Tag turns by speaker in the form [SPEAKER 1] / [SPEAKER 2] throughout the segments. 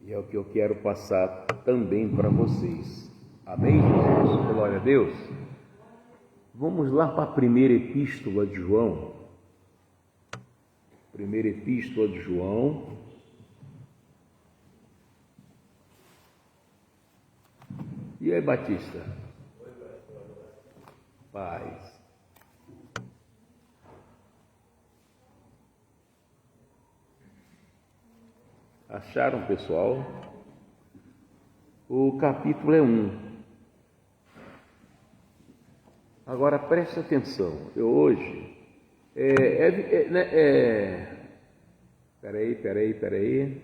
[SPEAKER 1] E é o que eu quero passar também para vocês. Amém, Jesus? Glória a Deus. Vamos lá para a primeira epístola de João. Primeira epístola de João. E aí, Batista? Paz. Acharam, pessoal? O capítulo é 1. Agora preste atenção. Eu hoje Peraí.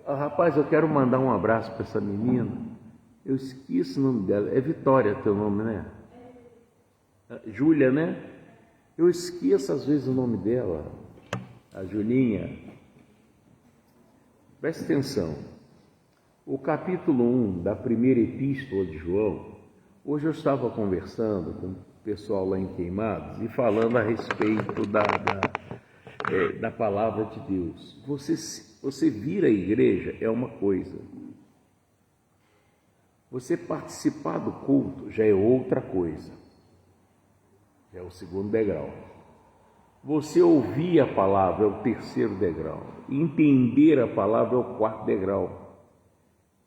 [SPEAKER 1] Rapaz, eu quero mandar um abraço para essa menina. Eu esqueci o nome dela. É Vitória teu nome, né? Júlia, né? Eu esqueço às vezes o nome dela. A Julinha. Preste atenção. O capítulo 1 da primeira epístola de João. Hoje eu estava conversando com o pessoal lá em Queimados e falando a respeito da palavra de Deus. Você vir à igreja é uma coisa. Você participar do culto já é outra coisa. Já é o segundo degrau. Você ouvir a palavra é o terceiro degrau. Entender a palavra é o quarto degrau.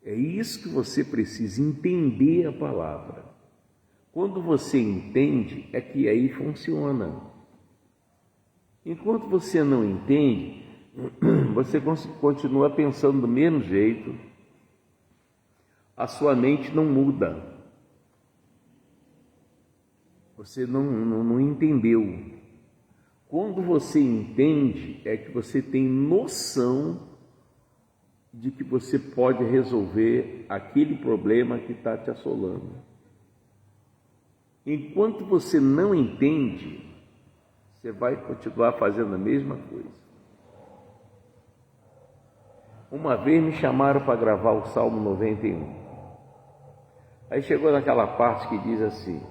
[SPEAKER 1] É isso que você precisa, entender a palavra. Quando você entende, é que aí funciona. Enquanto você não entende, você continua pensando do mesmo jeito, a sua mente não muda. Você não entendeu. Quando você entende, é que você tem noção de que você pode resolver aquele problema que está te assolando. Enquanto você não entende, você vai continuar fazendo a mesma coisa. Uma vez me chamaram para gravar o Salmo 91. Aí chegou naquela parte que diz assim: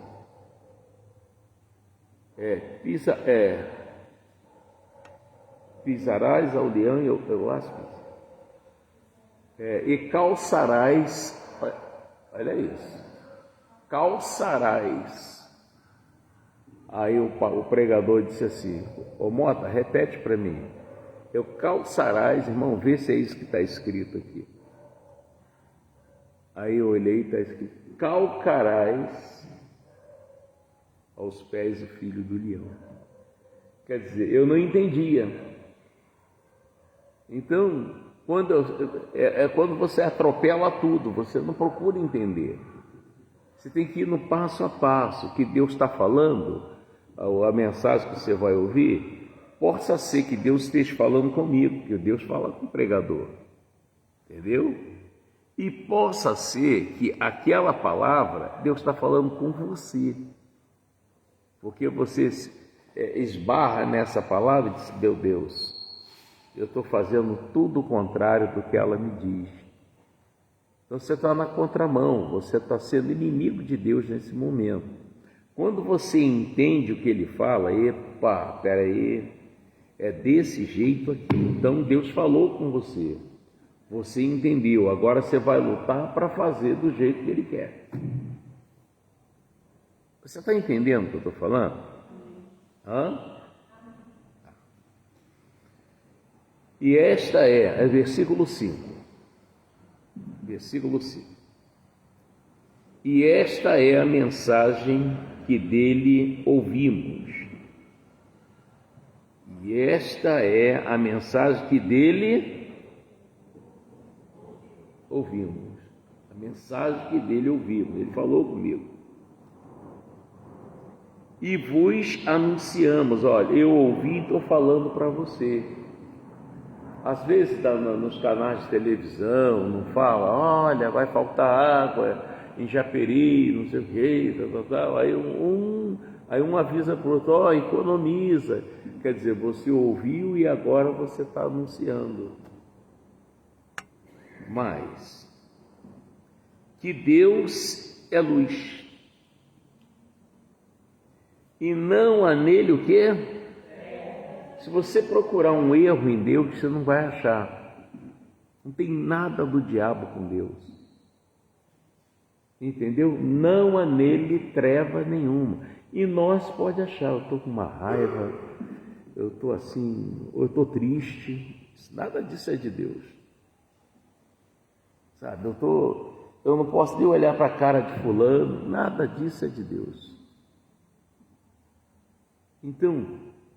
[SPEAKER 1] pisarás ao leão e eu acho e calçarás, olha isso, calçarás. Aí o pregador disse assim: ô Mota, repete para mim. Eu calçarás, irmão, vê se é isso que está escrito aqui. Aí eu olhei e está escrito: calcarás aos pés do filho do leão. Quer dizer, eu não entendia. Então, quando você atropela tudo, você não procura entender. Você tem que ir no passo a passo. O que Deus está falando, a mensagem que você vai ouvir, possa ser que Deus esteja falando comigo, que Deus fala com o pregador. Entendeu? E possa ser que aquela palavra, Deus está falando com você. Porque você esbarra nessa palavra e diz: meu Deus, eu estou fazendo tudo o contrário do que ela me diz. Então você está na contramão, você está sendo inimigo de Deus nesse momento. Quando você entende o que ele fala, epa, peraí, é desse jeito aqui. Então Deus falou com você, você entendeu, agora você vai lutar para fazer do jeito que ele quer. Você está entendendo o que eu estou falando? E esta é versículo 5. Versículo 5. E esta é a mensagem que dele ouvimos. E esta é a mensagem que dele ouvimos. A mensagem que dele ouvimos. Ele falou comigo. E vos anunciamos. Olha, eu ouvi e estou falando para você. Às vezes nos canais de televisão não fala: olha, vai faltar água em Japeri, não sei o que, tal. Aí um avisa para o outro: economiza. Quer dizer, você ouviu e agora você está anunciando. Mas que Deus é luz e não há nele o quê? Se você procurar um erro em Deus, você não vai achar. Não tem nada do diabo com Deus. Entendeu? Não há nele treva nenhuma. E nós pode achar, eu estou com uma raiva, eu estou assim, ou eu estou triste. Nada disso é de Deus. Sabe, eu não posso nem olhar para a cara de fulano, nada disso é de Deus. Então,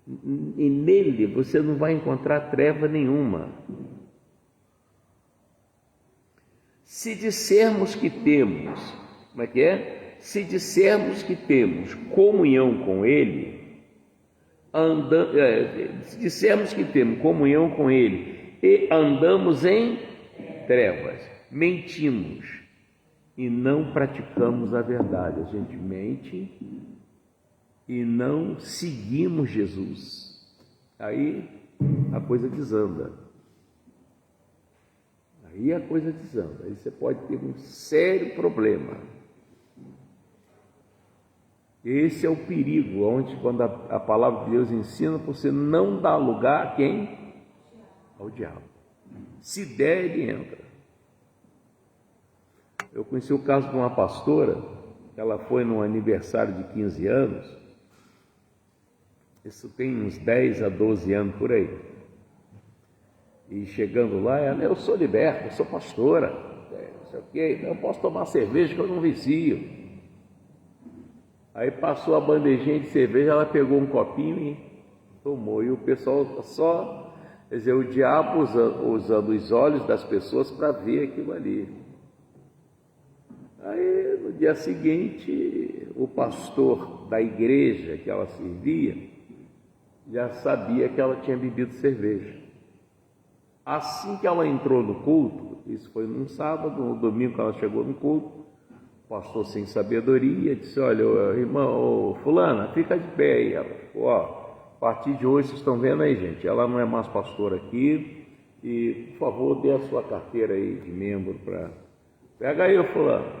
[SPEAKER 1] e nele você não vai encontrar treva nenhuma. Se dissermos que temos, como é que é? Se dissermos que temos comunhão com Ele, se dissermos que temos comunhão com Ele e andamos em trevas, mentimos e não praticamos a verdade. A gente mente e não seguimos Jesus. Aí a coisa desanda. Aí a coisa desanda. Aí você pode ter um sério problema. Esse é o perigo, onde quando a palavra de Deus ensina, você não dá lugar a quem? Ao diabo. Se der, ele entra. Eu conheci o caso de uma pastora, ela foi num aniversário de 15 anos, isso tem uns 10 a 12 anos por aí. E chegando lá, ela, eu sou liberta, eu sou pastora, não sei o quê, eu posso tomar cerveja que eu não vicio. Aí passou a bandejinha de cerveja, ela pegou um copinho e tomou. E o pessoal só, quer dizer, o diabo usando os olhos das pessoas para ver aquilo ali. Aí no dia seguinte, o pastor da igreja que ela servia já sabia que ela tinha bebido cerveja. Assim que ela entrou no culto, isso foi num sábado, no domingo que ela chegou no culto, o pastor sem sabedoria disse, olha, irmão, fulana, fica de pé aí. Ela ficou, ó, a partir de hoje, vocês estão vendo aí, gente, ela não é mais pastora aqui, e por favor, dê a sua carteira aí de membro para... Pega aí, fulano,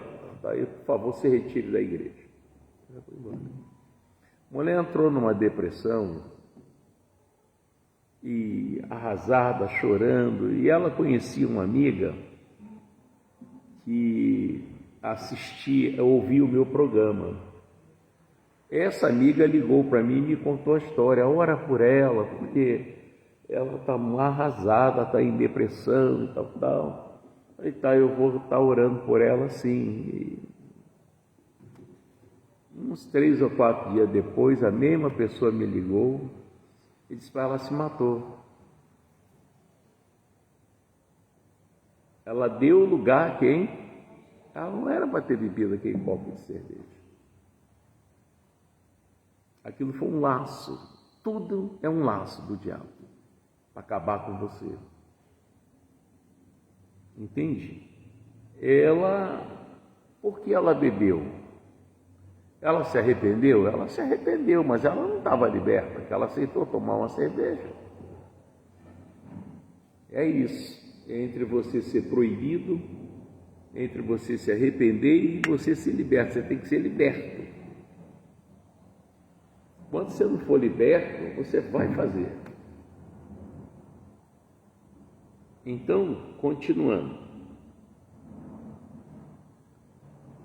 [SPEAKER 1] daí por favor, se retire da igreja. A mulher entrou numa depressão, e arrasada, chorando, e ela conhecia uma amiga que ouvia o meu programa. Essa amiga ligou para mim e me contou a história, ora por ela, porque ela está arrasada, está em depressão e tal. Aí tá, eu vou estar orando por ela sim. E uns 3 ou 4 dias depois, a mesma pessoa me ligou e disse para ela se matou. Ela deu lugar a quem? Ela não era para ter bebido aquele copo de cerveja. Aquilo foi um laço. Tudo é um laço do diabo para acabar com você. Entende? Por que ela bebeu? Ela se arrependeu? Ela se arrependeu, mas ela não estava liberta, porque ela aceitou tomar uma cerveja. É isso. Entre você ser proibido, entre você se arrepender e você ser liberto. Você tem que ser liberto. Quando você não for liberto, você vai fazer. Então, continuando.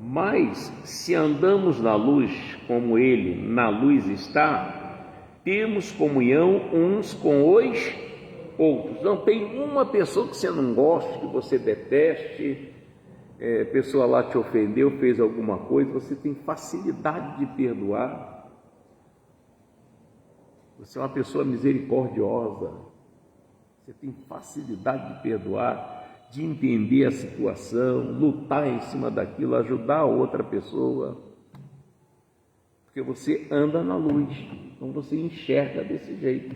[SPEAKER 1] Mas, se andamos na luz, como Ele na luz está, temos comunhão uns com os outros. Não tem uma pessoa que você não goste, que você deteste, pessoa lá te ofendeu, fez alguma coisa, você tem facilidade de perdoar. Você é uma pessoa misericordiosa, você tem facilidade de perdoar, de entender a situação, lutar em cima daquilo, ajudar a outra pessoa, porque você anda na luz, então você enxerga desse jeito.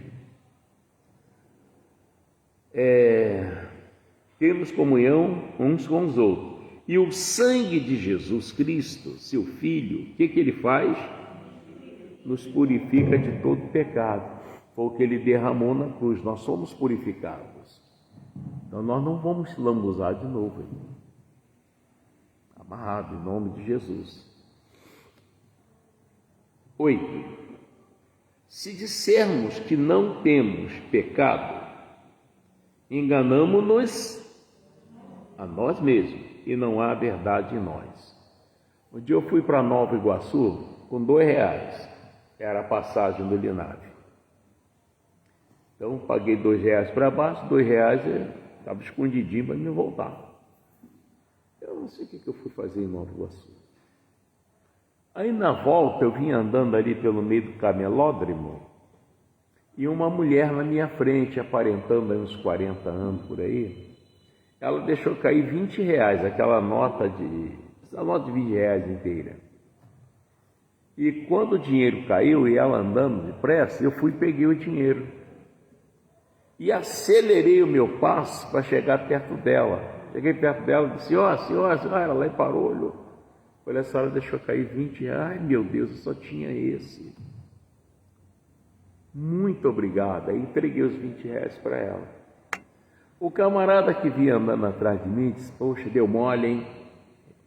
[SPEAKER 1] Temos comunhão uns com os outros, e o sangue de Jesus Cristo, seu Filho, o que ele faz? Nos purifica de todo pecado. Foi o que ele derramou na cruz, nós somos purificados. Então nós não vamos se lambuzar de novo, hein? Amarrado em nome de Jesus. 8. Se dissermos que não temos pecado, enganamo-nos a nós mesmos e não há verdade em nós. Um dia eu fui para Nova Iguaçu com R$2, era a passagem do Linave. Então paguei R$2 para baixo, R$2 estava escondidinho para me voltar. Eu não sei o que eu fui fazer em Nova Iguaçu. Aí na volta eu vim andando ali pelo meio do camelódromo e uma mulher na minha frente, aparentando aí uns 40 anos por aí, ela deixou cair R$20, aquela nota de R$20 inteira. E quando o dinheiro caiu e ela andando depressa, eu fui e peguei o dinheiro. E acelerei o meu passo para chegar perto dela. Cheguei perto dela e disse, senhora, ela lá e parou, olhou. Olha, a senhora deixou cair R$20, ai meu Deus, eu só tinha esse. Muito obrigado. Aí entreguei os R$20 para ela. O camarada que vinha andando atrás de mim disse, poxa, deu mole, hein?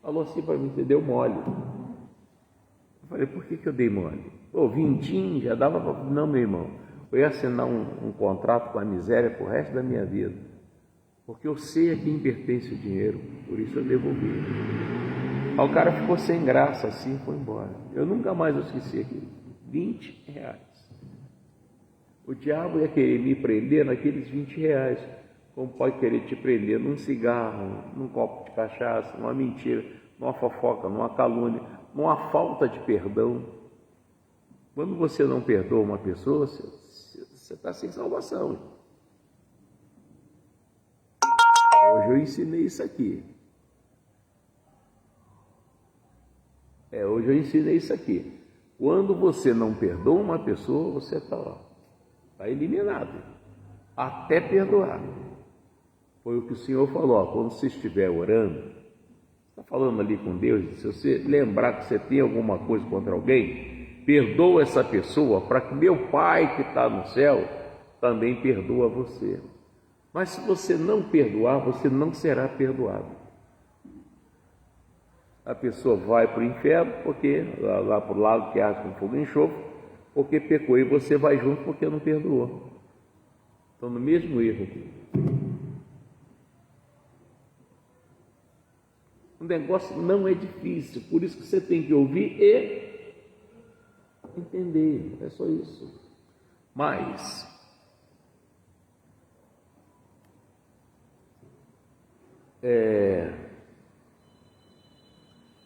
[SPEAKER 1] Falou assim para mim, você deu mole. Eu falei, por que eu dei mole? Pô, vintinho, já dava para... Não, meu irmão, eu ia assinar um contrato com a miséria pro resto da minha vida. Porque eu sei a quem pertence o dinheiro, por isso eu devolvi. Aí o cara ficou sem graça assim e foi embora. Eu nunca mais esqueci aquilo. R$20. O diabo ia querer me prender naqueles R$20, como pode querer te prender num cigarro, num copo de cachaça, numa mentira, numa fofoca, numa calúnia, numa falta de perdão. Quando você não perdoa uma pessoa, você está sem salvação. Hoje eu ensinei isso aqui. Hoje eu ensinei isso aqui. Quando você não perdoa uma pessoa, você está eliminado, até perdoar. Foi o que o Senhor falou, quando você estiver orando, está falando ali com Deus, se você lembrar que você tem alguma coisa contra alguém, perdoa essa pessoa, para que meu Pai que está no céu também perdoa você. Mas se você não perdoar, você não será perdoado. A pessoa vai para o inferno, porque lá para o lado que arde com fogo e enxofre, porque pecou, e você vai junto porque não perdoou. Então, no mesmo erro aqui. O negócio não é difícil, por isso que você tem que ouvir e entender, é só isso. Mas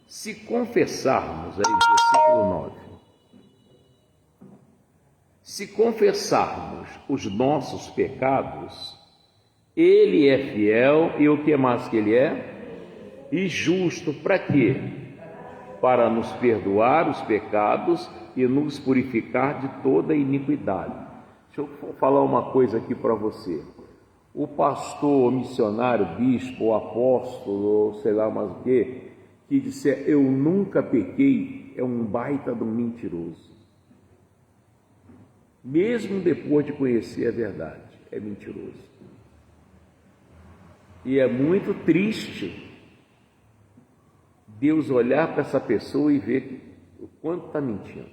[SPEAKER 1] se confessarmos, aí, versículo 9, se confessarmos os nossos pecados, Ele é fiel, e o que mais que Ele é? E justo, para quê? Para nos perdoar os pecados e nos purificar de toda iniquidade. Deixa eu falar uma coisa aqui para você. O pastor, o missionário, bispo, o apóstolo, sei lá mais o que disser eu nunca pequei, é um baita de um mentiroso. Mesmo depois de conhecer a verdade, é mentiroso. E é muito triste Deus olhar para essa pessoa e ver o quanto está mentindo.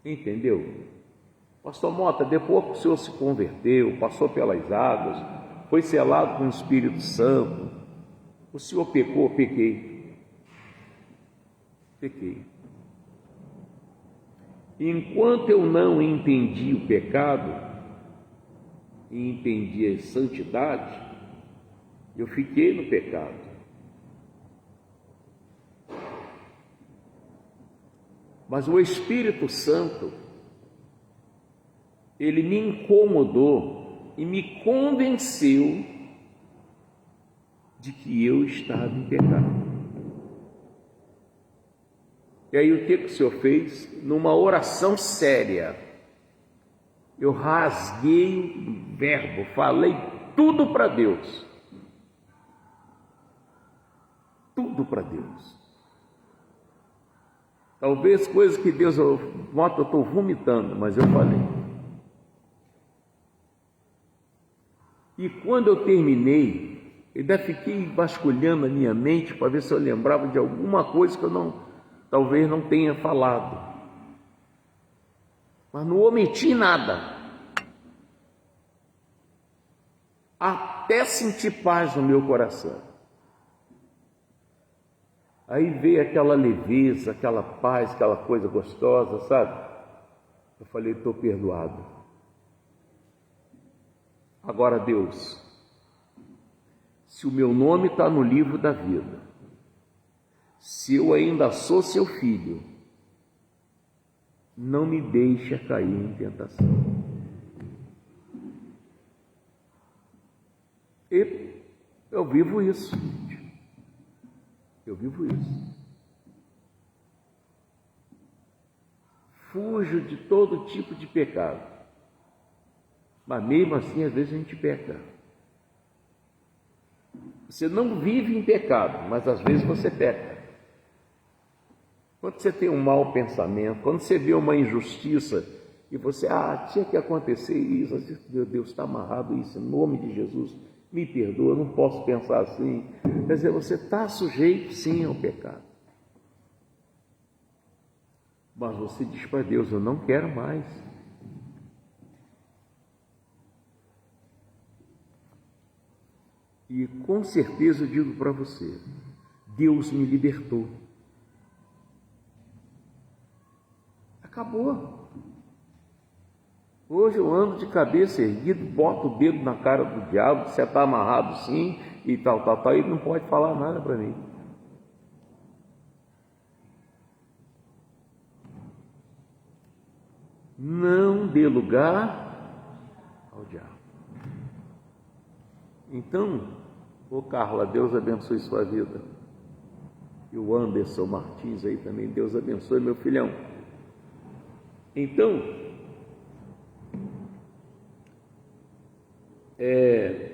[SPEAKER 1] Entendeu? Pastor Mota, depois que o senhor se converteu, passou pelas águas, foi selado com o Espírito Santo, o senhor pecou? Pequei. Enquanto eu não entendi o pecado e entendi a santidade, eu fiquei no pecado. Mas o Espírito Santo, ele me incomodou e me convenceu de que eu estava em pecado. E aí o que o Senhor fez? Numa oração séria, eu rasguei o verbo, falei tudo para Deus. Tudo para Deus. Talvez coisas que Deus, eu estou vomitando, mas eu falei. E quando eu terminei, ainda fiquei vasculhando a minha mente para ver se eu lembrava de alguma coisa que eu talvez não tenha falado. mas não omiti nada. Até sentir paz no meu coração. Aí veio aquela leveza, aquela paz, aquela coisa gostosa, sabe? Eu falei, estou perdoado. Agora, Deus, se o meu nome está no livro da vida, se eu ainda sou seu filho, não me deixa cair em tentação. E eu vivo isso, gente. Eu vivo isso. Fujo de todo tipo de pecado. Mas mesmo assim, às vezes a gente peca. Você não vive em pecado, mas às vezes você peca. Quando você tem um mau pensamento, quando você vê uma injustiça e você, tinha que acontecer isso, meu Deus, está amarrado isso, em nome de Jesus, me perdoa, eu não posso pensar assim. Quer dizer, você está sujeito sim ao pecado. Mas você diz para Deus, eu não quero mais. E com certeza eu digo para você, Deus me libertou. Acabou. Hoje eu ando de cabeça erguida, boto o dedo na cara do diabo, você está amarrado sim, e tal, ele não pode falar nada para mim. Não dê lugar ao diabo. Então, Carla, Deus abençoe sua vida. E o Anderson Martins aí também, Deus abençoe meu filhão. Então,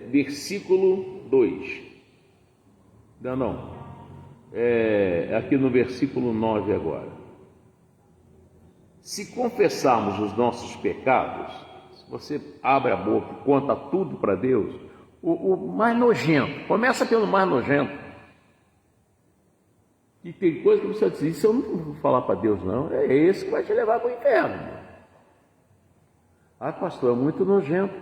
[SPEAKER 1] versículo 2. Não. Aqui no versículo 9 agora. Se confessarmos os nossos pecados, se você abre a boca e conta tudo para Deus, o mais nojento, começa pelo mais nojento. E tem coisa que você diz, isso eu não vou falar para Deus não, é esse que vai te levar para o inferno. Pastor, é muito nojento.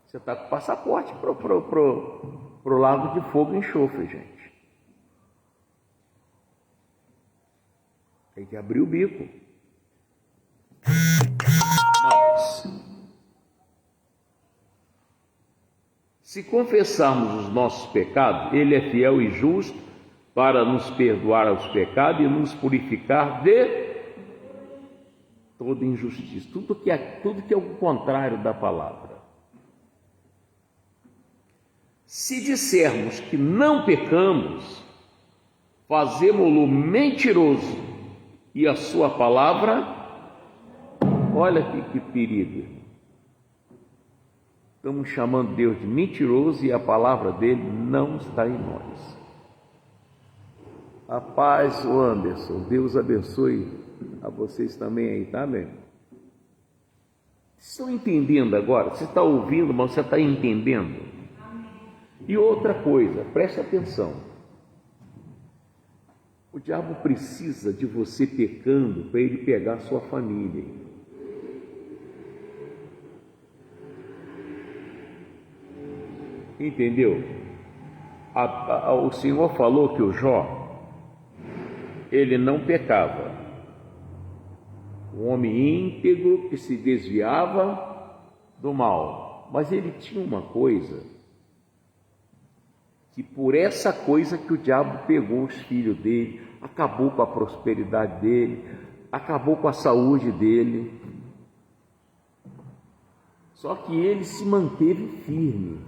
[SPEAKER 1] Você está com passaporte pro lago de fogo e enxofre, gente. Tem que abrir o bico. Mas, se confessarmos os nossos pecados, Ele é fiel e justo para nos perdoar os pecados e nos purificar de toda injustiça, tudo que é o contrário da palavra. Se dissermos que não pecamos, fazemo-lo mentiroso e a sua palavra, olha que perigo. Estamos chamando Deus de mentiroso e a palavra dele não está em nós. A paz, o Anderson, Deus abençoe a vocês também aí, tá, meu? Vocês estão entendendo agora? Você está ouvindo, mas você está entendendo? E outra coisa, preste atenção. O diabo precisa de você pecando para ele pegar a sua família. Entendeu? O Senhor falou que o Jó, ele não pecava. Um homem íntegro que se desviava do mal. Mas ele tinha uma coisa, que por essa coisa que o diabo pegou os filhos dele, acabou com a prosperidade dele, acabou com a saúde dele. Só que ele se manteve firme,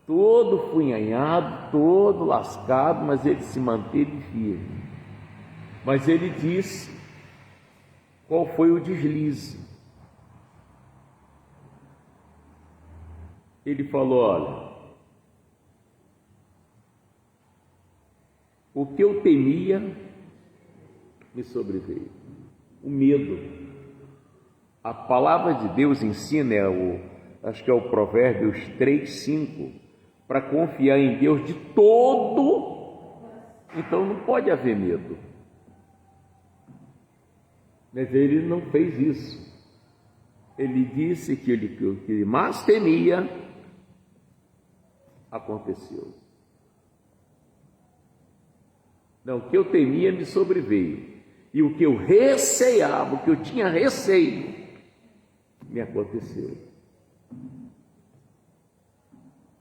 [SPEAKER 1] todo funhanhado, todo lascado, mas ele se manteve firme. Mas ele disse qual foi o deslize. Ele falou, olha, o que eu temia me sobreveio, o medo. A palavra de Deus ensina, acho que é o Provérbios 3:5, para confiar em Deus de todo, então não pode haver medo. Mas ele não fez isso. Ele disse que o que mais temia aconteceu. Não, o que eu temia me sobreveio. E o que eu receava, o que eu tinha receio, me aconteceu.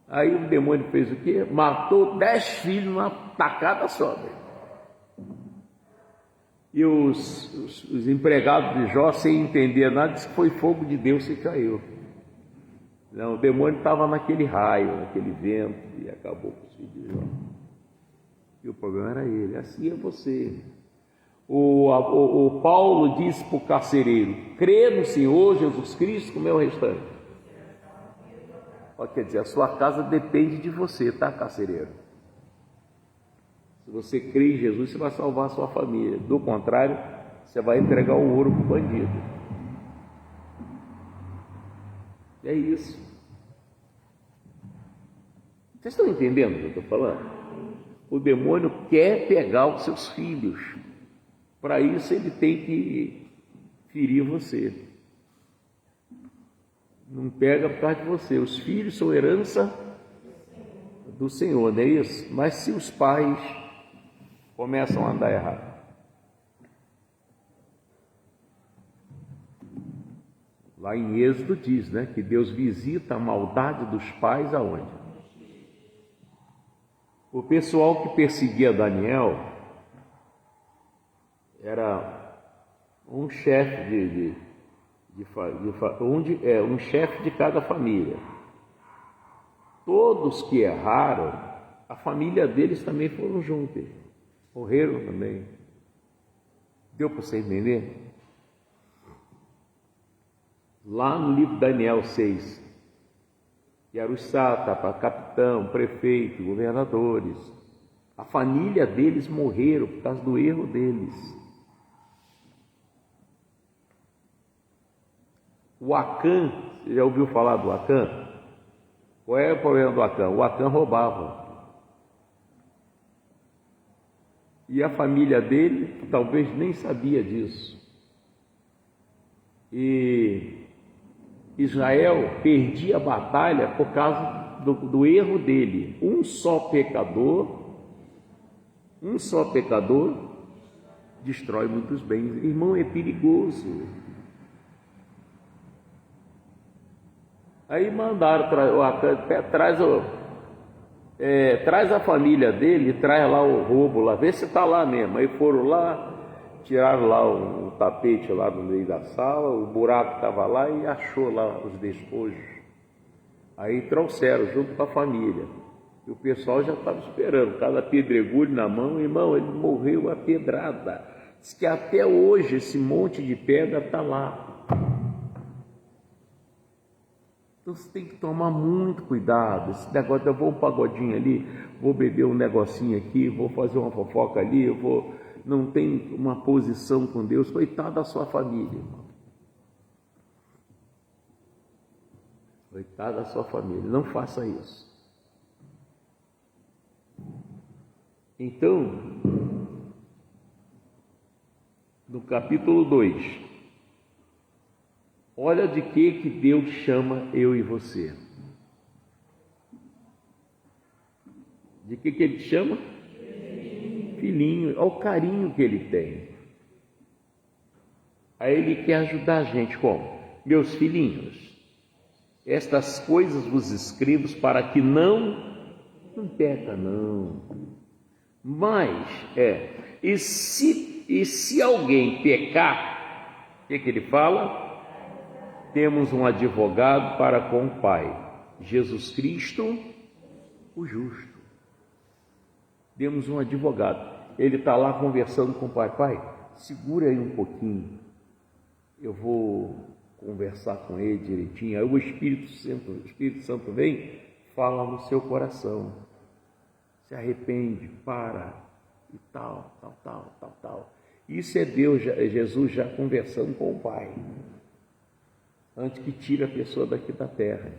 [SPEAKER 1] Aí o demônio fez o quê? Matou 10 filhos numa tacada só. E os empregados de Jó, sem entender nada, disse que foi fogo de Deus que caiu. Não, o demônio estava naquele raio, naquele vento, e acabou com os filhos de Jó. E o problema era ele. Assim é você. O Paulo disse para o carcereiro: crê no Senhor Jesus Cristo como é o restante. Quer dizer, a sua casa depende de você, tá, carcereiro? Se você crê em Jesus, você vai salvar a sua família. Do contrário, você vai entregar o ouro para o bandido. É isso. Vocês estão entendendo o que eu estou falando? O demônio quer pegar os seus filhos. Para isso ele tem que ferir você. Não pega por causa de você. Os filhos são herança do Senhor, não é isso? Mas se os pais começam a andar errado, lá em Êxodo diz, né, que Deus visita a maldade dos pais aonde? O pessoal que perseguia Daniel era um chefe um chefe de cada família. Todos que erraram, a família deles também foram juntos, morreram também. Deu para você entender? Lá no livro de Daniel 6, que era os sátrapas, capitão, prefeito, governadores, a família deles morreram por causa do erro deles. O Acã, você já ouviu falar do Acã? Qual é o problema do Acã? O Acã roubava. E a família dele talvez nem sabia disso. E Israel perdia a batalha por causa do erro dele. Um só pecador destrói muitos bens. Irmão, é perigoso. Aí mandaram traz a família dele, traz lá o roubo lá, vê se está lá mesmo. Aí foram lá, tiraram lá o tapete lá no meio da sala, o buraco estava lá e achou lá os despojos. Aí trouxeram junto com a família. E o pessoal já estava esperando, cada pedregulho na mão. Irmão, ele morreu a pedrada. Diz que até hoje esse monte de pedra está lá. Então você tem que tomar muito cuidado. Esse negócio, eu vou um pagodinho ali, vou beber um negocinho aqui, vou fazer uma fofoca ali, não tem uma posição com Deus. Coitado da sua família, irmão. Coitado da sua família, não faça isso. Então, no capítulo 2, olha de que Deus chama eu e você. De que ele chama? Filhinho. Olha o carinho que ele tem. Aí ele quer ajudar a gente como? Meus filhinhos, estas coisas vos escrevo para que não peca não. Mas, e se alguém pecar, o que ele fala? Temos um advogado para com o Pai, Jesus Cristo, o justo. Temos um advogado. Ele está lá conversando com o Pai. Pai, segura aí um pouquinho. Eu vou conversar com ele direitinho. Aí o Espírito Santo vem, fala no seu coração. Se arrepende, para, e tal. Isso é Deus, Jesus já conversando com o Pai, antes que tire a pessoa daqui da terra.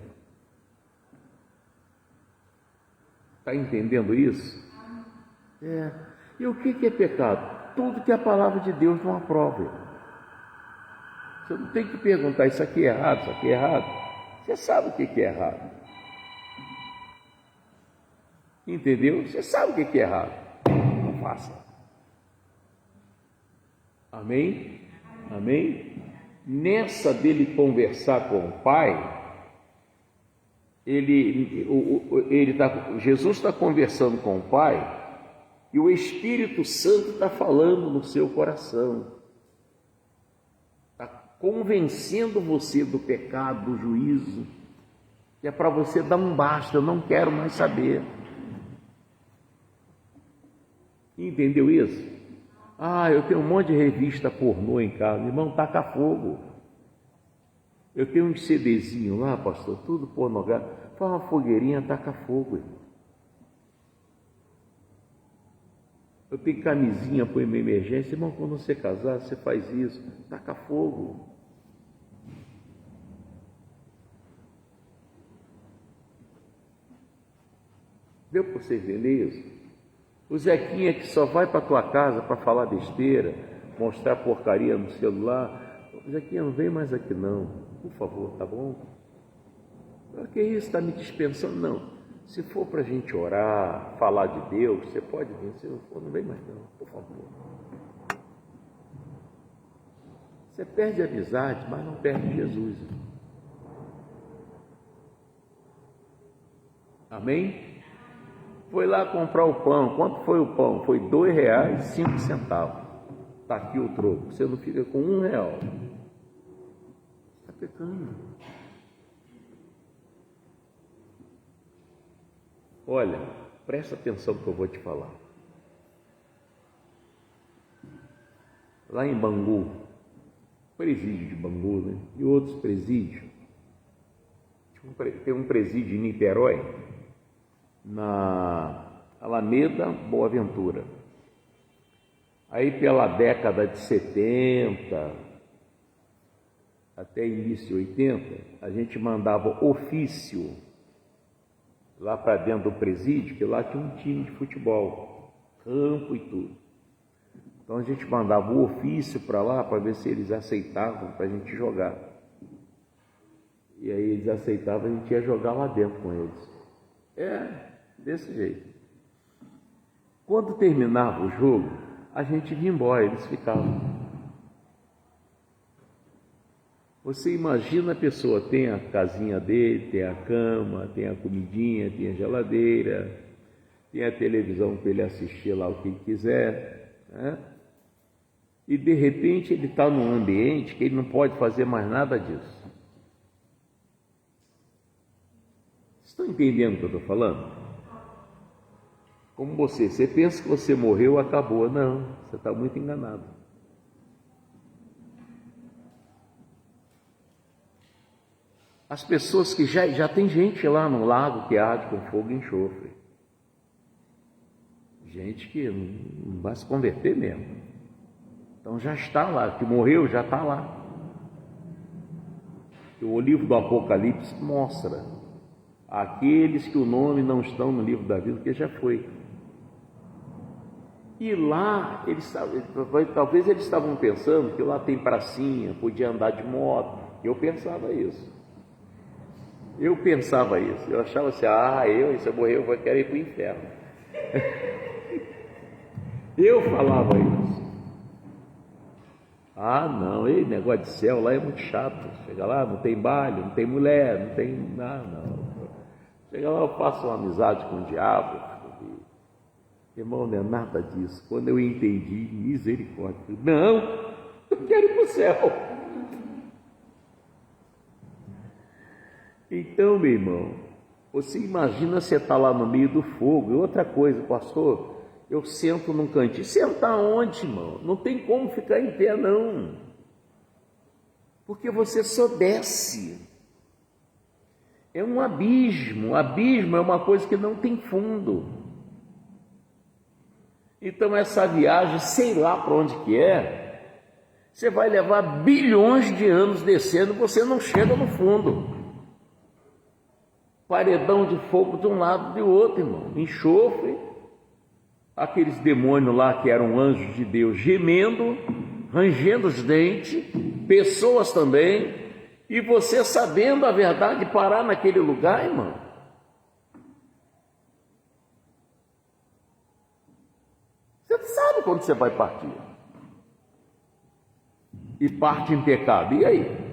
[SPEAKER 1] Está entendendo isso? E o que é pecado? Tudo que a palavra de Deus não aprova. Você não tem que perguntar, isso aqui é errado, isso aqui é errado. Você sabe o que é errado. Entendeu? Você sabe o que é errado. Não faça. Amém? Amém? Nessa dele conversar com o Pai, Jesus está conversando com o Pai e o Espírito Santo está falando no seu coração. Está convencendo você do pecado, do juízo, que é para você dar um basta, eu não quero mais saber. Entendeu isso? Eu tenho um monte de revista pornô em casa. Irmão, taca fogo. Eu tenho um CDzinho lá, pastor, tudo pornográfico. Faz uma fogueirinha, taca fogo, irmão. Eu tenho camisinha, põe uma emergência. Irmão, quando você casar, você faz isso, taca fogo. Deu para você entender isso? O Zequinha que só vai para tua casa para falar besteira, mostrar porcaria no celular. O Zequinha, não vem mais aqui não, por favor, tá bom? O que é isso? Está me dispensando? Não. Se for para a gente orar, falar de Deus, você pode vir. Se não for, não vem mais não, por favor. Você perde a amizade, mas não perde Jesus. Amém? Foi lá comprar o pão. Quanto foi o pão? Foi R$2,05. Está aqui o troco. Você não fica com R$1. Está pecando. Olha, presta atenção no que eu vou te falar. Lá em Bangu, presídio de Bangu, né? E outros presídios. Tem um presídio em Niterói, na Alameda Boa Ventura. Aí pela década de 70 até início de 80, a gente mandava ofício lá para dentro do presídio, que lá tinha um time de futebol, campo e tudo. Então a gente mandava o ofício para lá para ver se eles aceitavam para a gente jogar. E aí eles aceitavam, a gente ia jogar lá dentro com eles. Desse jeito. Quando terminava o jogo, a gente vinha embora, eles ficavam. Você imagina a pessoa, tem a casinha dele, tem a cama, tem a comidinha, tem a geladeira, tem a televisão para ele assistir lá o que ele quiser, né? E de repente ele está num ambiente que ele não pode fazer mais nada disso. Estão entendendo o que eu estou falando? Como você pensa que você morreu, acabou. Não, você está muito enganado. As pessoas que já tem gente lá no lago que arde com fogo e enxofre. Gente que não vai se converter mesmo. Então já está lá, que morreu já está lá. O livro do Apocalipse mostra aqueles que o nome não estão no livro da vida, que já foi. E lá, talvez eles estavam pensando que lá tem pracinha, podia andar de moto. Eu pensava isso. Eu achava assim, se eu morrer, eu quero ir para o inferno. Eu falava isso. Não, negócio de céu lá é muito chato. Chega lá, não tem baile, não tem mulher, não tem nada, não. Chega lá, eu faço uma amizade com o diabo. Irmão, não é nada disso. Quando eu entendi, misericórdia. Não, eu quero ir para o céu. Então, meu irmão, você imagina você estar lá no meio do fogo. E outra coisa, pastor, eu sento num cantinho. Sentar onde, irmão? Não tem como ficar em pé, não. Porque você só desce. É um abismo. Abismo é uma coisa que não tem fundo. Então essa viagem, sei lá para onde que é, você vai levar bilhões de anos descendo, você não chega no fundo. Paredão de fogo de um lado e do outro, irmão. Enxofre, aqueles demônios lá que eram anjos de Deus gemendo, rangendo os dentes, pessoas também, e você sabendo a verdade parar naquele lugar, irmão. Você sabe quando você vai partir. E parte em pecado, e aí?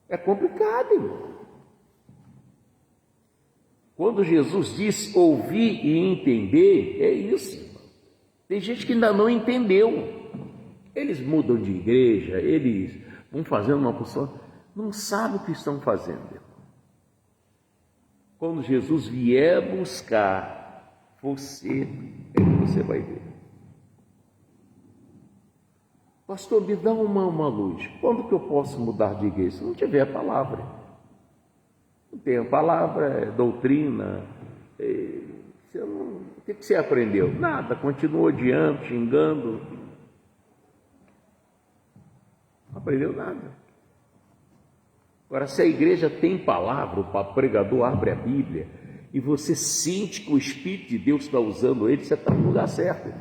[SPEAKER 1] É complicado, irmão. Quando Jesus disse ouvir e entender, é isso, irmão. Tem gente que ainda não entendeu. Eles mudam de igreja, eles vão fazendo uma função, não sabem o que estão fazendo, irmão. Quando Jesus vier buscar você, é que você vai ver. Pastor, me dá uma luz. Quando que eu posso mudar de igreja? Se não tiver a palavra. Não tem a palavra, é doutrina. O que você aprendeu? Nada, continua odiando, xingando. Não aprendeu nada. Agora, se a igreja tem palavra, o pregador abre a Bíblia, e você sente que o Espírito de Deus está usando ele, você está no lugar certo.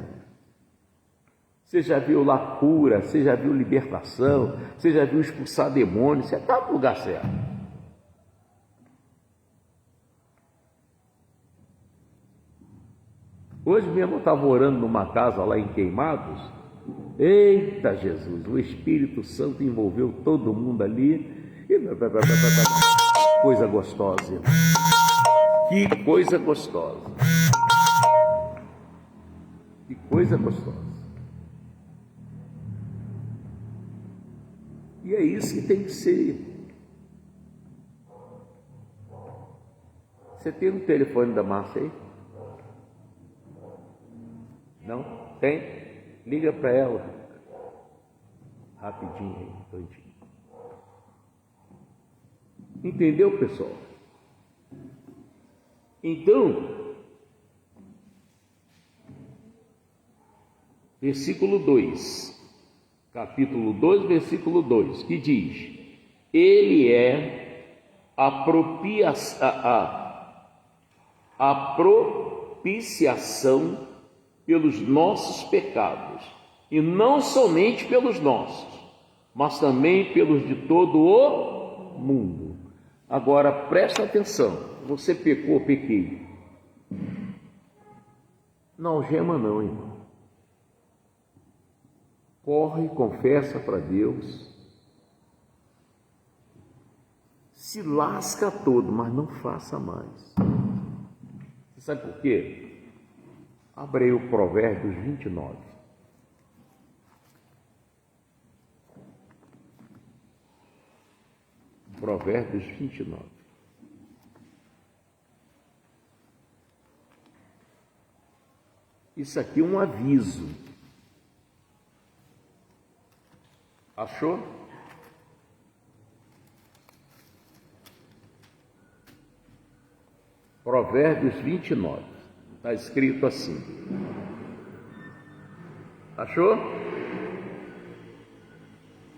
[SPEAKER 1] Você já viu lá cura, você já viu libertação, você já viu expulsar demônios, você está no lugar certo. Hoje mesmo eu estava orando numa casa lá em Queimados. Eita Jesus, o Espírito Santo envolveu todo mundo ali. Coisa gostosa, irmão. Que coisa gostosa. Que coisa gostosa. E é isso que tem que ser. Você tem um telefone da Márcia aí? Não? Tem? Liga para ela. Rapidinho aí, doidinho. Entendeu, pessoal? Então, versículo 2. Capítulo 2, versículo 2, que diz: Ele é a propiciação pelos nossos pecados, e não somente pelos nossos, mas também pelos de todo o mundo. Agora, presta atenção, você pecou, pequei. Não algema não, irmão. Corre, confessa para Deus, se lasca todo, mas não faça mais. Você sabe por quê? Abre aí o Provérbios 29. Provérbios 29. Isso aqui é um aviso. Achou? Provérbios 29. Está escrito assim. Achou?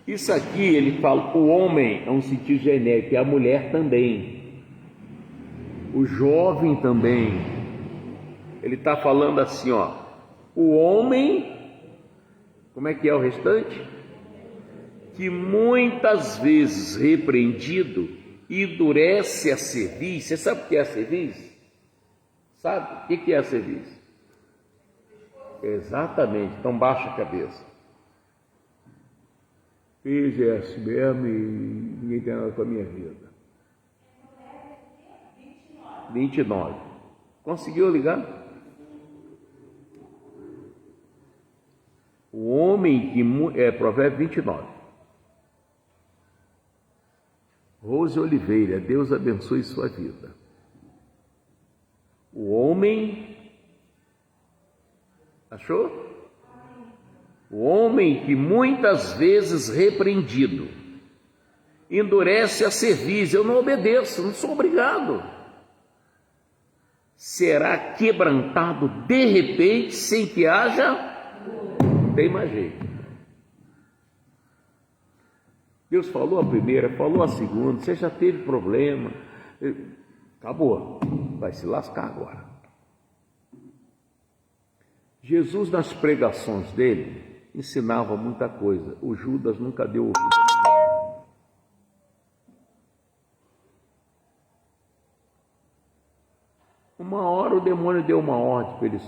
[SPEAKER 1] Isso aqui ele fala, o homem é um sentido genérico, e a mulher também. O jovem também. Ele está falando assim, ó. O homem, como é que é o restante? Que muitas vezes repreendido, endurece a cerviz. Você sabe o que é a cerviz? Sabe? O que é a cerviz? Exatamente, então baixa a cabeça. Fiz assim mesmo e ninguém tem nada com a minha vida. 29. Conseguiu ligar? O homem que... Provérbio 29. Rose Oliveira, Deus abençoe sua vida. O homem... Achou? O homem que muitas vezes repreendido, endurece a cerviz, eu não obedeço, não sou obrigado. Será quebrantado de repente, sem que haja... Tem mais jeito. Deus falou a primeira, falou a segunda, você já teve problema, acabou, vai se lascar agora. Jesus, nas pregações dele, ensinava muita coisa. O Judas nunca deu ouvido a ninguém. Uma hora o demônio deu uma ordem para ele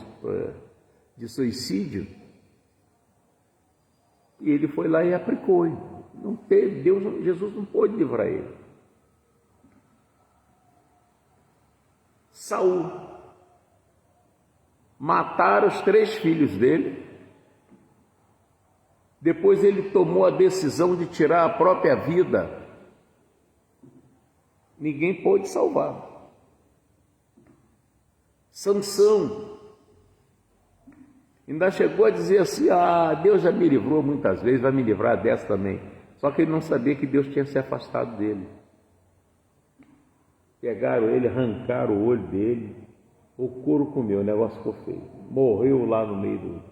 [SPEAKER 1] de suicídio, e ele foi lá e aplicou. Não teve, Jesus não pôde livrar ele. Saul, mataram os 3 filhos dele. Depois ele tomou a decisão de tirar a própria vida. Ninguém pôde salvar. Sansão ainda chegou a dizer assim: Deus já me livrou muitas vezes, vai me livrar dessa também. Só que ele não sabia que Deus tinha se afastado dele. Pegaram ele, arrancaram o olho dele, o couro comeu, o negócio ficou feio. Morreu lá no meio do...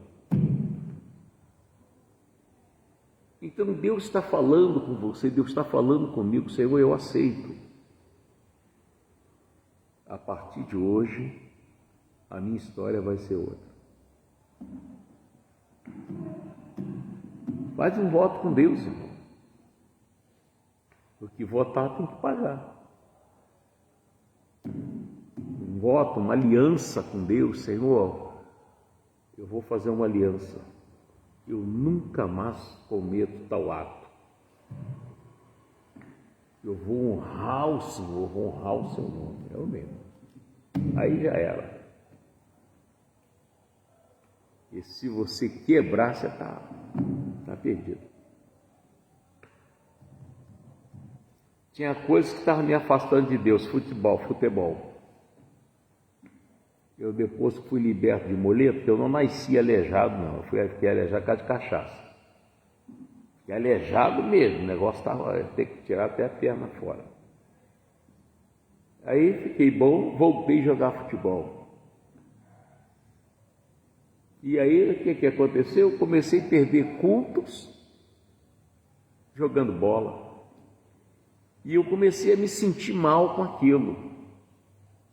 [SPEAKER 1] Então Deus está falando com você, Deus está falando comigo, Senhor, eu aceito. A partir de hoje, a minha história vai ser outra. Faz um voto com Deus, irmão. Porque votar tem que pagar. Um voto, uma aliança com Deus. Senhor, eu vou fazer uma aliança. Eu nunca mais cometo tal ato. Eu vou honrar o Senhor, vou honrar o seu nome. É o mesmo. Aí já era. E se você quebrar, você está perdido. Tinha coisas que estavam me afastando de Deus, futebol. Eu depois fui liberto de muleta, porque eu não nasci aleijado, não. Eu fiquei aleijado por causa de cachaça. Fiquei aleijado mesmo, o negócio estava, ter que tirar até a perna fora. Aí fiquei bom, voltei a jogar futebol. E aí o que aconteceu? Eu comecei a perder cultos jogando bola. E eu comecei a me sentir mal com aquilo.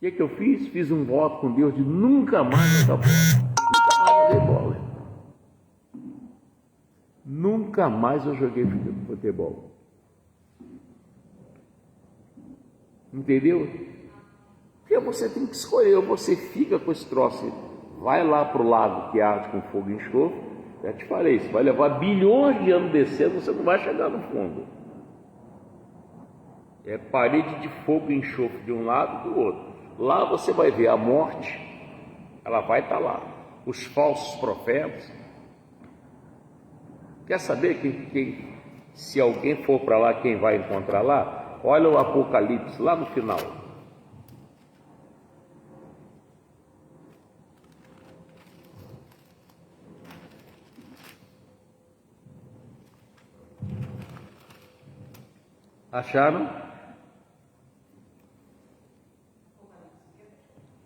[SPEAKER 1] O que eu fiz? Fiz um voto com Deus de nunca mais jogar bola. Nunca mais joguei bola. Nunca mais eu joguei futebol. Entendeu? Porque você tem que escolher, ou você fica com esse troço, vai lá para o lago que arde com fogo e enxofre. Já te falei, você vai levar bilhões de anos descendo, você não vai chegar no fundo. É parede de fogo e enxofre de um lado e do outro. Lá você vai ver a morte, ela vai estar lá. Os falsos profetas. Quer saber se alguém for para lá, quem vai encontrar lá? Olha o Apocalipse lá no final. Acharam?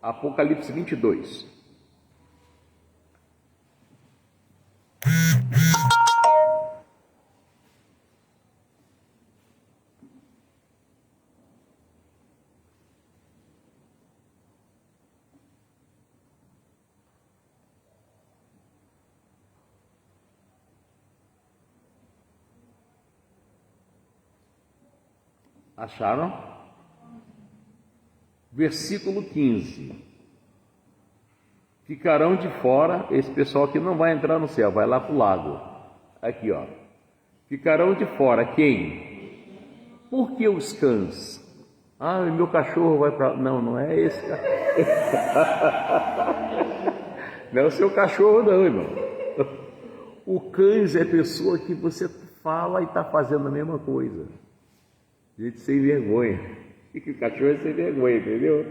[SPEAKER 1] Apocalipse 22. Acharam? Versículo 15. Ficarão de fora, esse pessoal que não vai entrar no céu, vai lá para o lago. Aqui, ó. Ficarão de fora quem? Por que os cães? Meu cachorro vai para... Não é esse. Não é o seu cachorro não, irmão. O cães é pessoa que você fala e está fazendo a mesma coisa. Gente sem vergonha. E que o cachorro é sem vergonha, entendeu?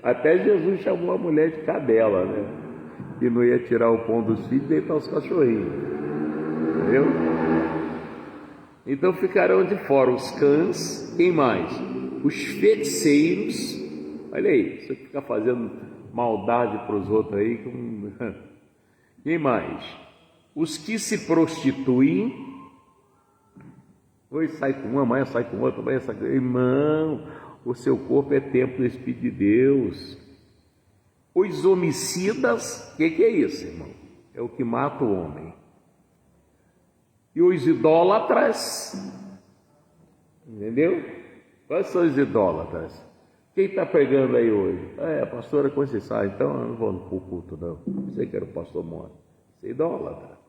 [SPEAKER 1] Até Jesus chamou a mulher de cadela, né? Que não ia tirar o pão dos filhos e deitar os cachorrinhos. Entendeu? Então ficarão de fora os cães, quem mais? Os feiticeiros. Olha aí, você fica fazendo maldade para os outros aí. Quem mais? Os que se prostituem. Hoje sai com uma, amanhã sai com outra, amanhã sai com outra. Irmão, o seu corpo é templo do Espírito de Deus. Os homicidas, o que é isso, irmão? é o que mata o homem. E os idólatras, entendeu? Quais são os idólatras? Quem está pregando aí hoje? A pastora Conceição. Então eu não vou no culto, não. Você que era o pastor Mora. Você é idólatra.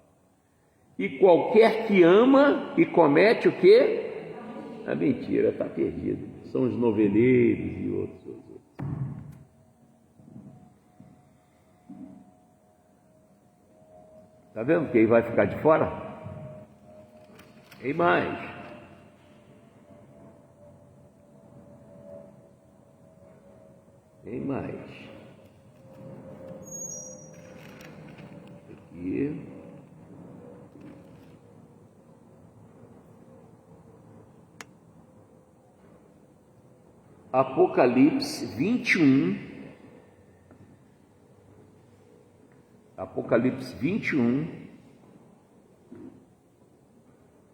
[SPEAKER 1] E qualquer que ama e comete o quê? A mentira, está perdido. São os noveleiros e outros. Está vendo quem vai ficar de fora? Tem mais. Tem mais. Aqui. Apocalipse 21. Apocalipse 21,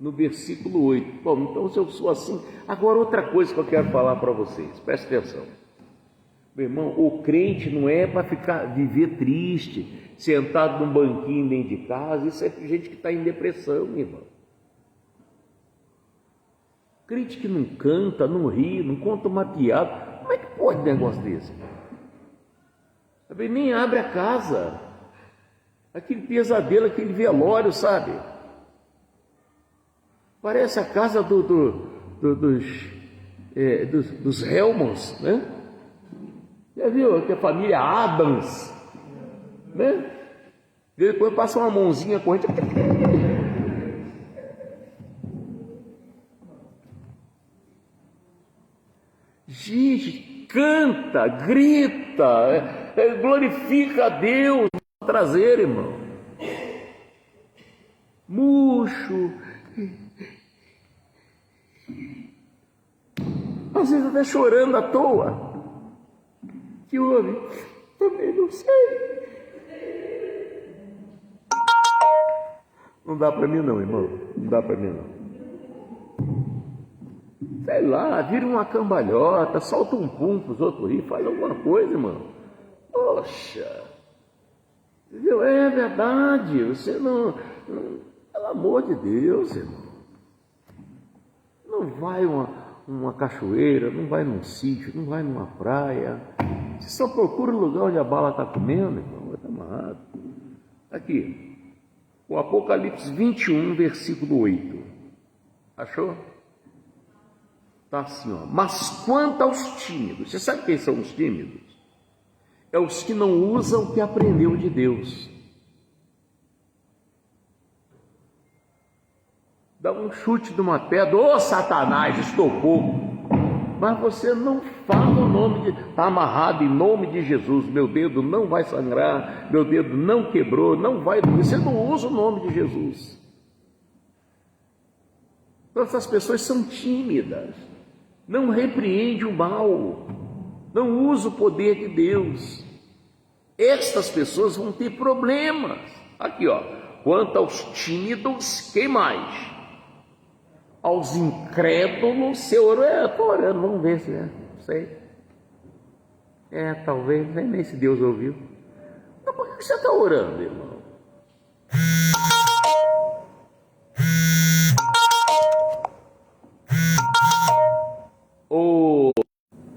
[SPEAKER 1] no versículo 8. Bom, então se eu sou assim... Agora outra coisa que eu quero falar para vocês, presta atenção. Meu irmão, o crente não é para viver triste, sentado num banquinho dentro de casa. Isso é gente que está em depressão, meu irmão. Crente que não canta, não ri, não conta uma piada. Como é que pode um negócio desse? Nem abre a casa. Aquele pesadelo, aquele velório, sabe? Parece a casa dos Helmons, né? Já viu que a família Adams, né? Depois passa uma mãozinha corrente. Gente, canta, grita, glorifica a Deus. Trazer, irmão, murcho, às vezes até chorando à toa. Que houve? Também não sei. Não dá para mim não, irmão, não dá para mim não. Sei lá, vira uma cambalhota, solta um pum para os outros rir, faz alguma coisa, irmão. Poxa, entendeu? É verdade, você não, pelo amor de Deus, irmão, não vai uma cachoeira, não vai num sítio, não vai numa praia, você só procura o lugar onde a bala está comendo, irmão, está amarrado. Aqui, o Apocalipse 21, versículo 8, achou? Está assim, ó. Mas quanto aos tímidos, você sabe quem são os tímidos? É os que não usam o que aprendeu de Deus. Dá um chute de uma pedra, ô Satanás, estopou. Mas você não fala o nome está amarrado em nome de Jesus. Meu dedo não vai sangrar, meu dedo não quebrou, não vai doer. Você não usa o nome de Jesus. Então essas pessoas são tímidas, não repreende o mal, não usa o poder de Deus. Estas pessoas vão ter problemas. Aqui, ó. Quanto aos tímidos, quem mais? Aos incrédulos, Senhor, estou orando, vamos ver se é, não sei. Talvez, nem se Deus ouviu. Mas por que você está orando, irmão?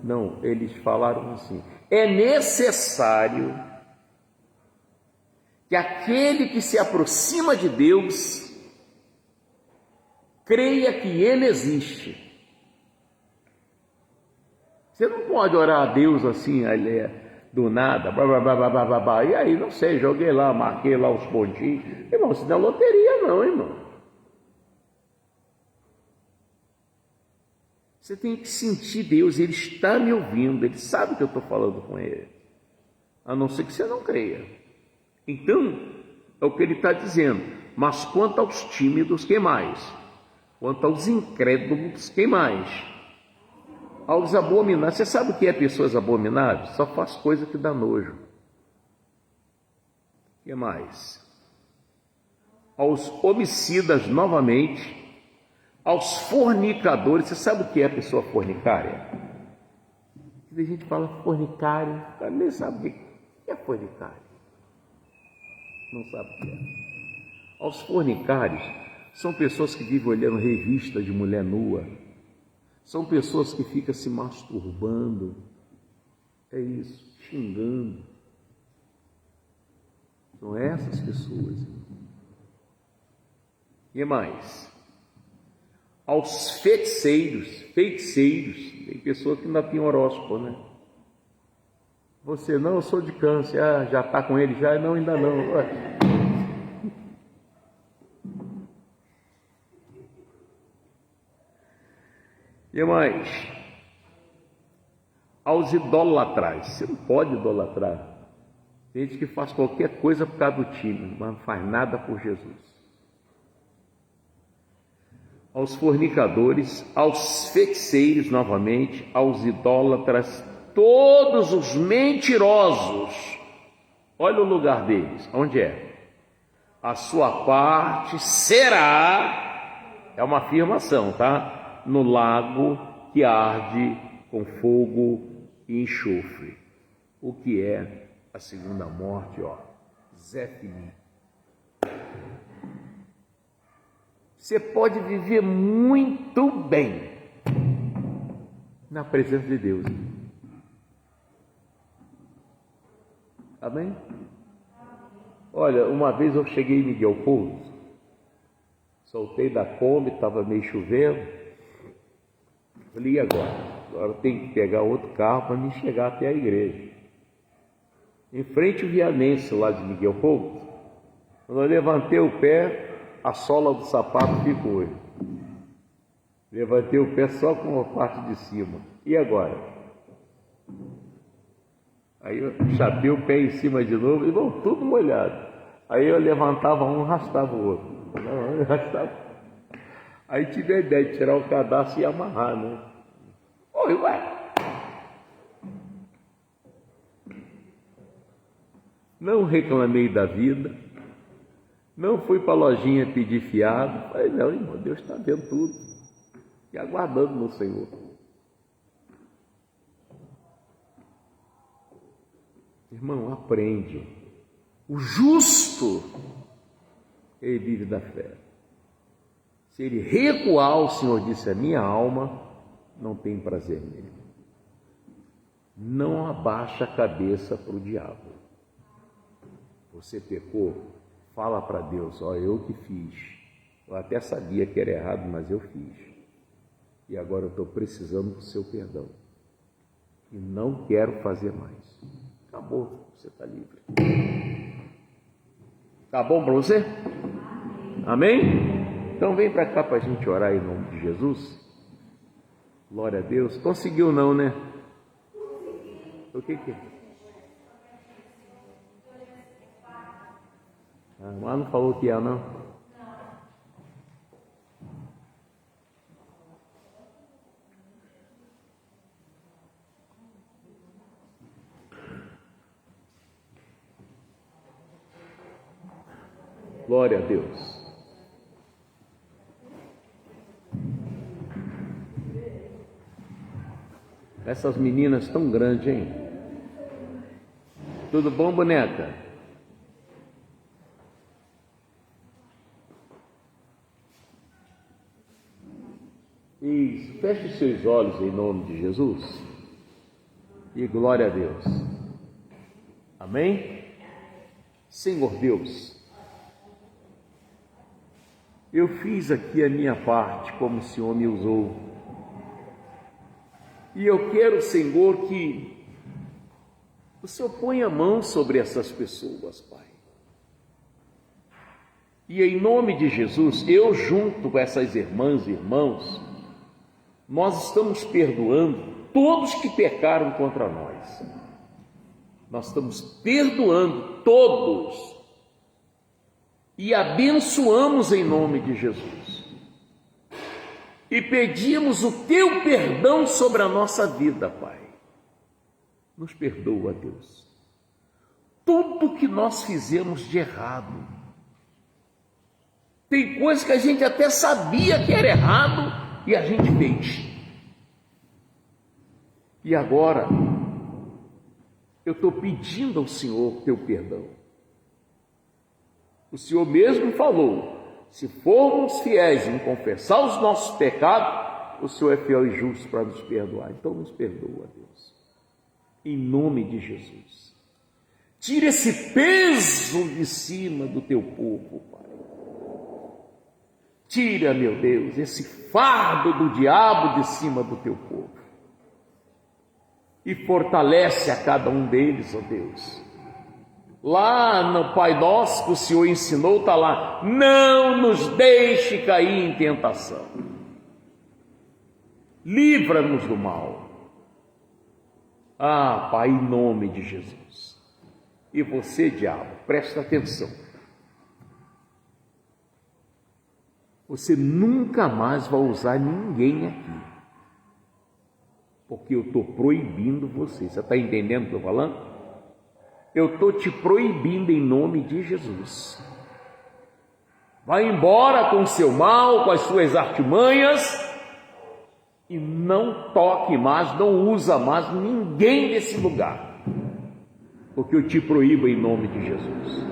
[SPEAKER 1] Não, eles falaram assim: é necessário que aquele que se aproxima de Deus creia que Ele existe. Você não pode orar a Deus assim, do nada, e aí, não sei, joguei lá, marquei lá os pontinhos. Irmão, isso não é loteria não, irmão. Você tem que sentir Deus, Ele está me ouvindo, Ele sabe que eu estou falando com Ele, a não ser que você não creia. Então, é o que Ele está dizendo. Mas quanto aos tímidos, quem mais? Quanto aos incrédulos, quem mais? Aos abomináveis. Você sabe o que é pessoas abomináveis? Só faz coisa que dá nojo. Que mais? Aos homicidas, novamente. Aos fornicadores. Você sabe o que é a pessoa fornicária? A gente fala fornicário, nem sabe o que é fornicário. não sabe o que é. Aos fornicários, são pessoas que vivem olhando revista de mulher nua, são pessoas que ficam se masturbando, é isso, xingando. São essas pessoas. E mais? Aos feiticeiros, tem pessoa que ainda tem horóscopo, né? Você não, eu sou de câncer, já está com ele já? Não, ainda não. E mais? Aos idolatrais, você não pode idolatrar. Tem gente que faz qualquer coisa por causa do time, mas não faz nada por Jesus. Aos fornicadores, aos feiticeiros novamente, aos idólatras, todos os mentirosos. Olha o lugar deles, onde é? A sua parte será, é uma afirmação, tá? No lago que arde com fogo e enxofre. O que é a segunda morte, ó? Zé Felipe. Você pode viver muito bem na presença de Deus. Amém? Olha, uma vez eu cheguei em Miguel Couto, soltei da Kombi, estava meio chovendo. Falei, e agora? Agora tem que pegar outro carro para me chegar até a igreja. Em frente ao Vianense, lá de Miguel Couto, quando eu levantei o pé, a sola do sapato ficou. Levantei o pé só com a parte de cima. E agora? Aí eu chapei o pé em cima de novo e vão tudo molhado. Aí eu levantava um, arrastava o outro. Não, arrastava. Aí tive a ideia de tirar o cadastro e amarrar, né? Oi, ué. Não reclamei da vida, não fui para a lojinha pedir fiado. Falei, não, irmão, Deus está vendo tudo e aguardando no Senhor. Irmão, aprende. O justo, ele vive da fé. Se ele recuar, o Senhor disse, a minha alma não tem prazer nele. Não abaixa a cabeça para o diabo. Você pecou, fala para Deus, ó, eu que fiz. Eu até sabia que era errado, mas eu fiz. E agora eu estou precisando do seu perdão. E não quero fazer mais. Acabou, você está livre. Tá bom para você? Amém? Então vem para cá para a gente orar em nome de Jesus. Glória a Deus. Conseguiu não, né? O que é? Mas não falou que é, não? Glória a Deus. Essas meninas tão grandes, hein? Tudo bom, boneca? Isso, feche os seus olhos em nome de Jesus e glória a Deus. Amém? Senhor Deus, eu fiz aqui a minha parte como o Senhor me usou. E eu quero, Senhor, que o Senhor ponha a mão sobre essas pessoas, Pai. E em nome de Jesus, eu junto com essas irmãs e irmãos, nós estamos perdoando todos que pecaram contra nós. Nós estamos perdoando todos e abençoamos em nome de Jesus. E pedimos o teu perdão sobre a nossa vida, Pai. Nos perdoa, Deus. Tudo que nós fizemos de errado. Tem coisa que a gente até sabia que era errado e a gente fez. E agora, eu estou pedindo ao Senhor teu perdão. O Senhor mesmo falou: se formos fiéis em confessar os nossos pecados, o Senhor é fiel e justo para nos perdoar. Então nos perdoa, Deus, em nome de Jesus. Tira esse peso de cima do teu povo, Pai. Tira, meu Deus, esse fardo do diabo de cima do teu povo. E fortalece a cada um deles, ó Deus. Lá no Pai Nosso que o Senhor ensinou, está lá: não nos deixe cair em tentação. Livra-nos do mal. Ah, Pai, em nome de Jesus. E você, diabo, presta atenção. Você nunca mais vai usar ninguém aqui, porque eu estou proibindo você. Você está entendendo o que eu estou falando? Eu estou te proibindo em nome de Jesus. Vai embora com o seu mal, com as suas artimanhas, e não toque mais, não usa mais ninguém desse lugar, porque eu te proíbo em nome de Jesus.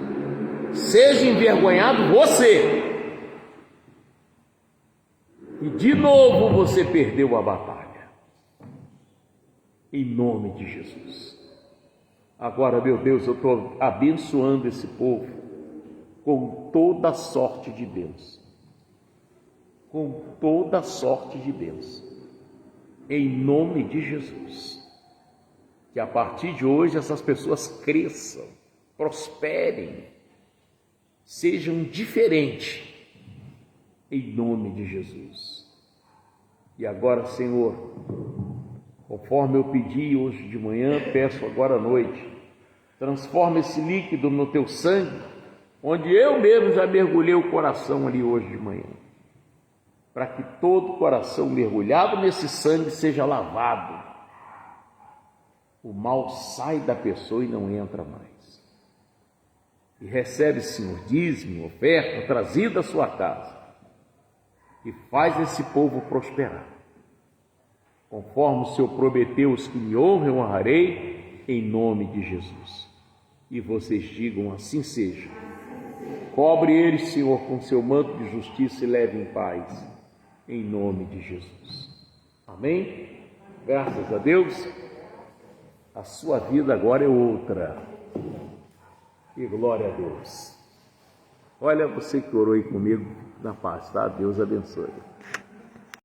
[SPEAKER 1] Seja envergonhado você. E de novo você perdeu a batalha, em nome de Jesus. Agora, meu Deus, eu estou abençoando esse povo com toda a sorte de Deus, com toda a sorte de Deus, em nome de Jesus. Que a partir de hoje essas pessoas cresçam, prosperem, sejam diferentes, em nome de Jesus. E agora, Senhor, conforme eu pedi hoje de manhã, peço agora à noite, transforma esse líquido no teu sangue, onde eu mesmo já mergulhei o coração ali hoje de manhã, para que todo coração mergulhado nesse sangue seja lavado, o mal sai da pessoa e não entra mais. E recebe, Senhor, dízimo, oferta, trazida à sua casa, e faz esse povo prosperar. Conforme o Senhor prometeu, os que me honram, eu honrarei, em nome de Jesus. E vocês digam: assim seja. Cobre eles, Senhor, com seu manto de justiça e leve em paz, em nome de Jesus. Amém? Graças a Deus. A sua vida agora é outra. E glória a Deus. Olha, você que orou aí comigo, na paz, tá? Deus abençoe.